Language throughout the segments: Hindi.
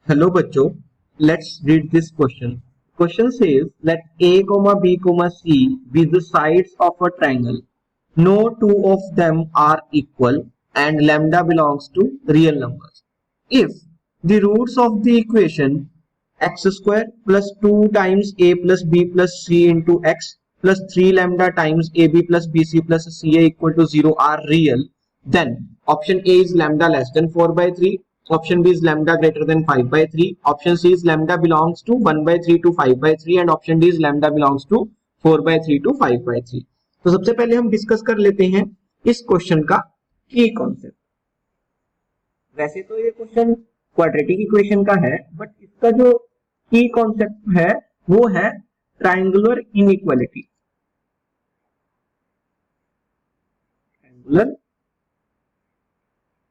Hello बच्चों, let's read this question. Question says let a comma b comma c be the sides of a triangle. No two of them are equal and lambda belongs to real numbers. If the roots of the equation x square plus 2 times a plus b plus c into x plus 3 lambda times ab plus bc plus ca equal to 0 are real, then option A is lambda less than 4 by 3, option B is lambda greater than 5 by 3, option C is lambda belongs to 1 by 3 to 5 by 3 and option D is lambda belongs to 4 by 3 to 5 by 3. तो सबसे पहले हम डिस्कस कर लेते हैं इस क्वेश्चन का की कॉन्सेप्ट. वैसे तो ये क्वेश्चन क्वाड्रेटिक इक्वेशन का है, बट इसका जो की कॉन्सेप्ट है वो है triangular inequality. Triangular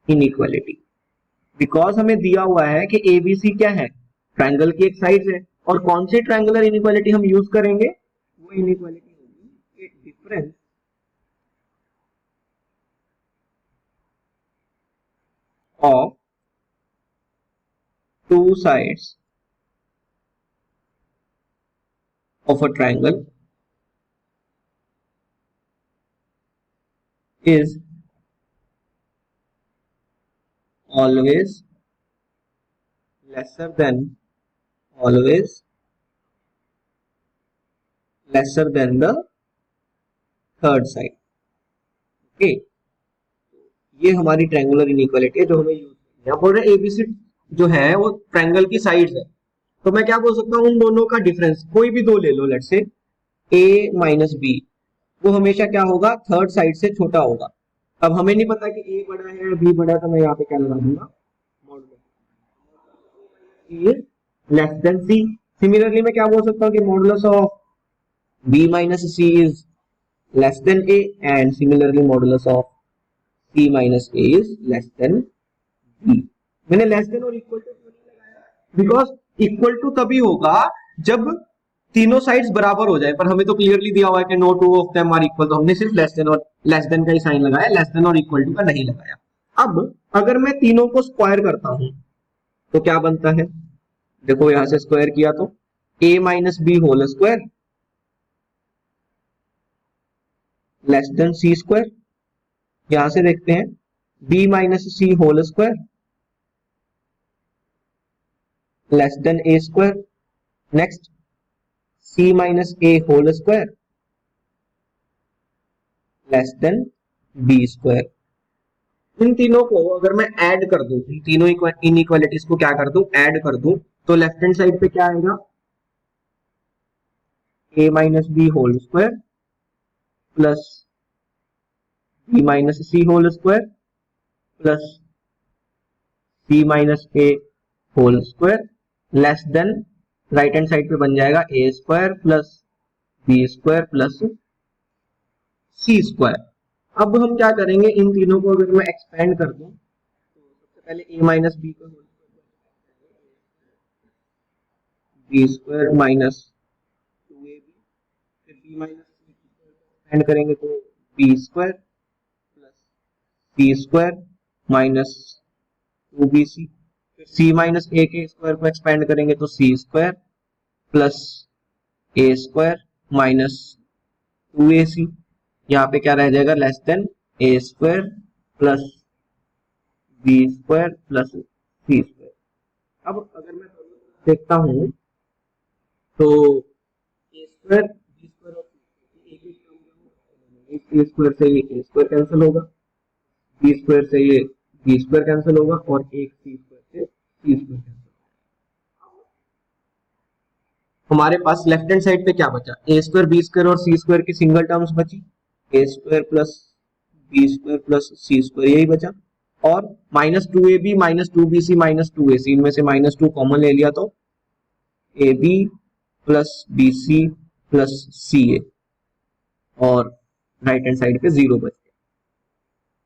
inequality because हमें दिया हुआ है कि एबीसी क्या है, ट्रायंगल की एक साइड है. और कौन सी ट्रायंगुलर इनइक्वालिटी हम यूज करेंगे, वो इनइक्वालिटी होगी एक difference of two sides of a triangle is always lesser than the third side. Okay, ये हमारी ट्रायंगुलर इनइक्वालिटी है जो हमें यूज करनी है. बोल रहे एबीसी जो है वो ट्रायंगल की साइड्स है, तो मैं क्या बोल सकता हूँ, उन दोनों का डिफरेंस कोई भी दो ले लो, let's say A minus B, वो हमेशा क्या होगा, थर्ड साइड से छोटा होगा. अब हमें नहीं पता कि ए बड़ा है बी बड़ा है, तो मैं यहाँ पे क्या लगा दूंगा, modulus less than C. Similarly मैं क्या बोल सकता हूँ कि modulus of B minus C is less than A and similarly modulus of C minus A is less than B. मैंने लेस देन और इक्वल टू लगाया बिकॉज इक्वल टू तभी होगा जब तीनों साइड्स बराबर हो जाए, पर हमें तो क्लियरली दिया हुआ है कि no two of them are equal, तो हमने सिर्फ लेस देन और लेस देन का ही साइन लगाया, लेस देन और इक्वल टू का नहीं लगाया. अब अगर मैं तीनों को स्क्वायर करता हूं तो क्या बनता है, देखो यहां से स्क्वायर किया तो a minus B whole square less than C square. यहां से देखते हैं b minus C whole square less than a square. Next c minus A whole square less than b square. इन तीनों को अगर मैं ऐड कर दूं, इन तीनों इनइक्वालिटीज को क्या कर दूं, ऐड कर दूं, तो लेफ्ट हैंड साइड पे क्या आएगा, a minus B whole square plus b minus C whole square plus c minus A whole square less than right hand side पे बन जाएगा a square plus B square plus C square. अब हम क्या करेंगे, इन तीनों को अगर मैं एक्सपेंड कर दूं तो सबसे पहले a माइनस बी का whole B square minus 2ab, फिर b माइनस सी एक्सपेंड करेंगे तो B square plus C square minus 2bc, फिर c माइनस ए के स्क्वायर को एक्सपेंड करेंगे तो C square plus A square minus 2ac. यहाँ पे क्या रह जाएगा, less than A square plus B square plus C square. अब अगर मैं देखता हूं तो ए स्क्वायर बी स्क्वायर और ए स्क्वायर से ये ए स्क्वायर कैंसिल होगा, बी स्क्वायर से ये बी स्क्वायर कैंसिल होगा और एक सी स्क्वायर से सी स्क्वायर कैंसिल. हमारे पास लेफ्ट हैंड साइड पे क्या बचा, ए स्क्वायर बी स्क्वायर और सी स्क्वायर की सिंगल टर्म्स बची, A square plus B square plus C square यही बचा, और minus 2ab minus 2bc minus 2ac, इनमें से माइनस 2 कॉमन ले लिया तो ab plus bc plus ca और राइट हैंड साइड पे 0 बच गया.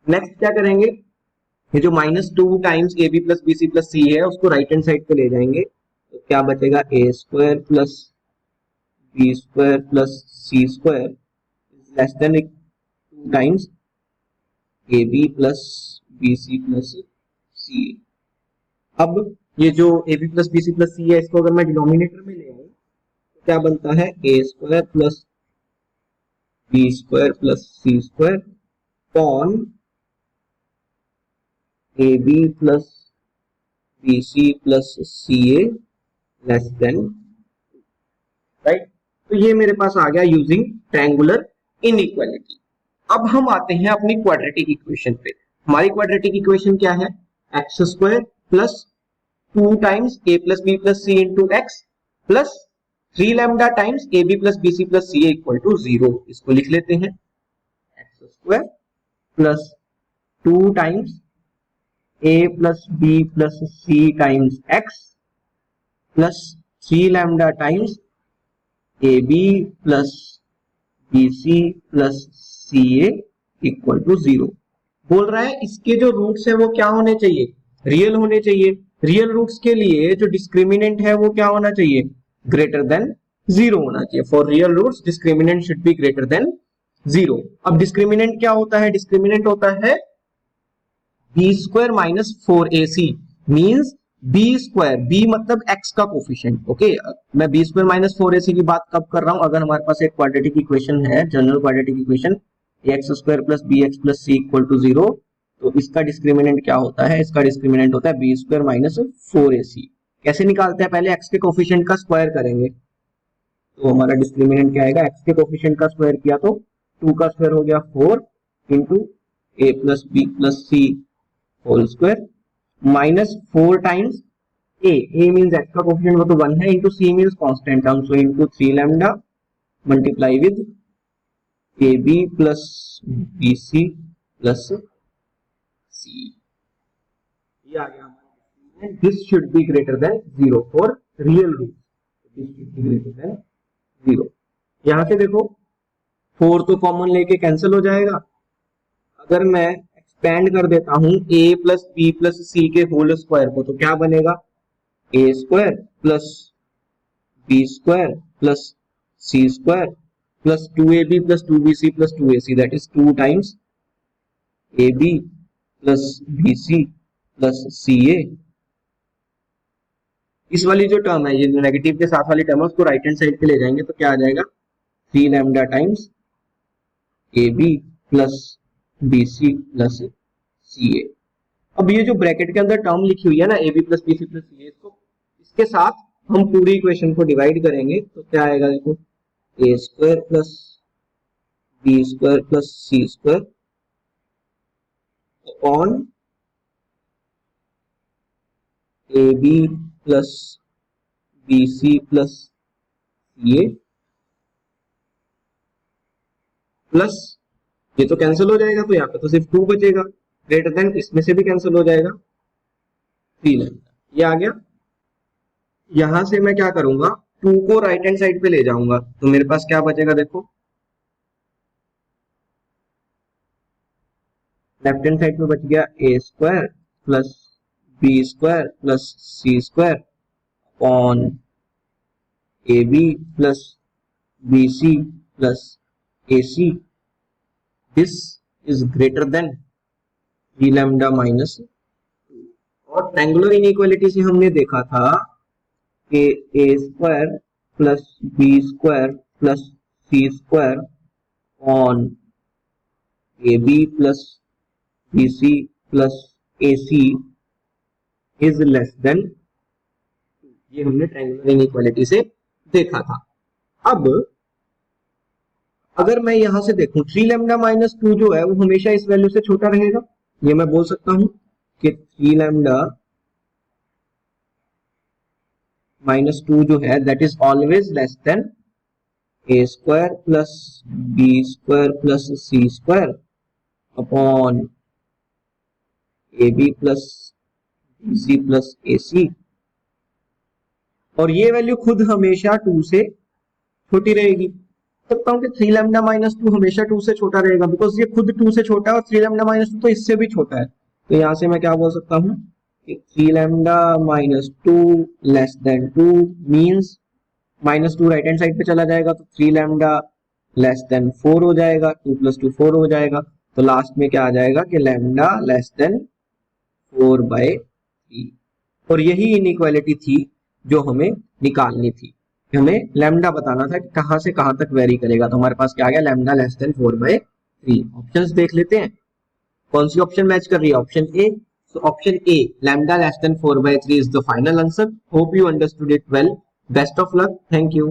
नेक्स्ट क्या करेंगे, ये जो minus 2 times ab plus bc plus c है उसको राइट हैंड साइड पे ले जाएंगे, तो क्या बचेगा, A square plus B square plus C square less than 2 times A B plus B C plus C. अब ये जो A B plus B C plus C है, इसको अगर मैं डिनोमिनेटर में ले आऊं तो क्या बनता है, A square plus B square plus C square upon A B plus B C plus C A less than, right. तो ये मेरे पास आ गया यूजिंग ट्रायंगुलर इनइक्वालिटी। अब हम आते हैं अपनी क्वाड्रेटिक इक्वेशन पे। हमारी क्वाड्रेटिक इक्वेशन क्या है, X square plus 2 times A plus B plus C into X plus 3 lambda times A B plus B C plus C equal to 0। इसको लिख लेते हैं, X square plus 2 times A plus B plus C times X plus 3 lambda times A B plus B C plus C A equal to 0। बोल रहा है इसके जो रूट्स है वो क्या होने चाहिए, रियल होने चाहिए। रियल रूट्स के लिए जो डिस्क्रिमिनेंट है वो क्या होना चाहिए, ग्रेटर देन 0 होना चाहिए। For real roots discriminant should be greater than 0। अब डिस्क्रिमिनेंट क्या होता है, डिस्क्रिमिनेंट होता है B square minus 4ac means B square, B मतलब x का कोफिशिएंट। ओके, मैं बी स्क्वायर माइनस 4ac की बात कब कर रहा हूं, अगर हमारे पास एक क्वाड्रेटिक इक्वेशन है, general quadratic equation X square plus B X plus C equal to 0, तो इसका डिस्क्रिमिनेंट क्या होता है, इसका डिस्क्रिमिनेंट होता है बी स्क्वायर माइनस 4ac। कैसे निकालते हैं, पहले एक्स के कोफिशिएंट का स्क्वायर करेंगे, तो हमारा डिस्क्रिमिनेंट क्या आएगा, एक्स के कोफिशिएंट का स्क्वायर किया तो 2 का स्क्वायर हो गया 4 into A plus B plus C whole square minus 4 times A means X का कोफिशिएंट वो तो 1 है, into C means constant term, so into 3 lambda multiply with A B plus B C plus C. ये आ गया हमारा, this should be greater than 0 for real root, this should be greater than 0। यहां से देखो 4 तो कॉमन लेके कैंसिल हो जाएगा। अगर मैं एक्सपेंड कर देता हूं a plus B plus C के होल स्क्वायर को, तो क्या बनेगा, A square plus B square plus C square plus 2ab plus 2bc plus 2ac, that is 2 times ab plus bc plus ca। इस वाली जो टर्म है, ये नेगेटिव के साथ वाली टर्म है, उसको राइट हैंड साइड पे ले जाएंगे तो क्या आ जाएगा, 3 lambda times ab plus bc plus ca। अब ये जो ब्रैकेट के अंदर टर्म लिखी हुई है ना, ab plus bc plus ca, इसको इसके साथ हम पूरी इक्वेशन को डिवाइड करेंगे तो क्या आएगा, देखो A square plus B square plus C square upon A B plus B C plus C A plus, ये तो कैंसिल हो जाएगा तो यहाँ पे तो सिर्फ 2 बचेगा, ग्रेटर देन इसमें से भी कैंसिल हो जाएगा 3 लैम्डा, ये आ गया। यहां से मैं क्या करूंगा, 2 को राइट हैंड साइड पे ले जाऊंगा तो मेरे पास क्या बचेगा, देखो लेफ्ट हैंड साइड पे बच गया A square plus B square plus C square upon A B plus B C plus A C, this is greater than 3 lambda minus 2। और ट्रायंगुलर इनइक्वालिटी से हमने देखा था कि A square plus B square plus C square on A B plus B C plus A C is less than, ये हमने ट्रायंगुलर इनइक्वालिटी से देखा था। अब अगर मैं यहां से देखूं 3 लैम्डा माइनस 2 जो है वो हमेशा इस वैल्यू से छोटा रहेगा, ये मैं बोल सकता हूं कि 3 लैम्डा माइनस 2 जो है that is always less than A square plus B square plus C square upon A B plus B C plus A C. और ये वैल्यू खुद हमेशा 2 से छोटी रहेगी। सकता हूं कि 3 लैम्डा माइनस 2 हमेशा 2 से छोटा रहेगा, बिकॉज ये खुद 2 से छोटा है और 3 लैम्डा माइनस 2 तो इससे भी छोटा है। तो यहां से मैं क्या बोल सकता हूं कि 3 lambda minus 2 less than 2 means minus 2 right hand side पे चला जाएगा तो 3 लैम्डा लेस देन 4 हो जाएगा, 2 प्लस 2 4 हो जाएगा, तो लास्ट में क्या आ जाएगा कि लैम्डा लेस देन 4/3। और यही इनइक्वालिटी थी जो हमें निकालनी थी। हमें लैम्डा बताना था कि कहां से कहां तक वेरी करेगा। तो हमारे पास क्या आ गया, लैम्डा लेस देन 4/3। ऑप्शंस देख लेते हैं कौन सी ऑप्शन मैच कर रही है। Option A, so option A, lambda less than 4/3 is the final answer. Hope you understood it well. Best of luck. Thank you.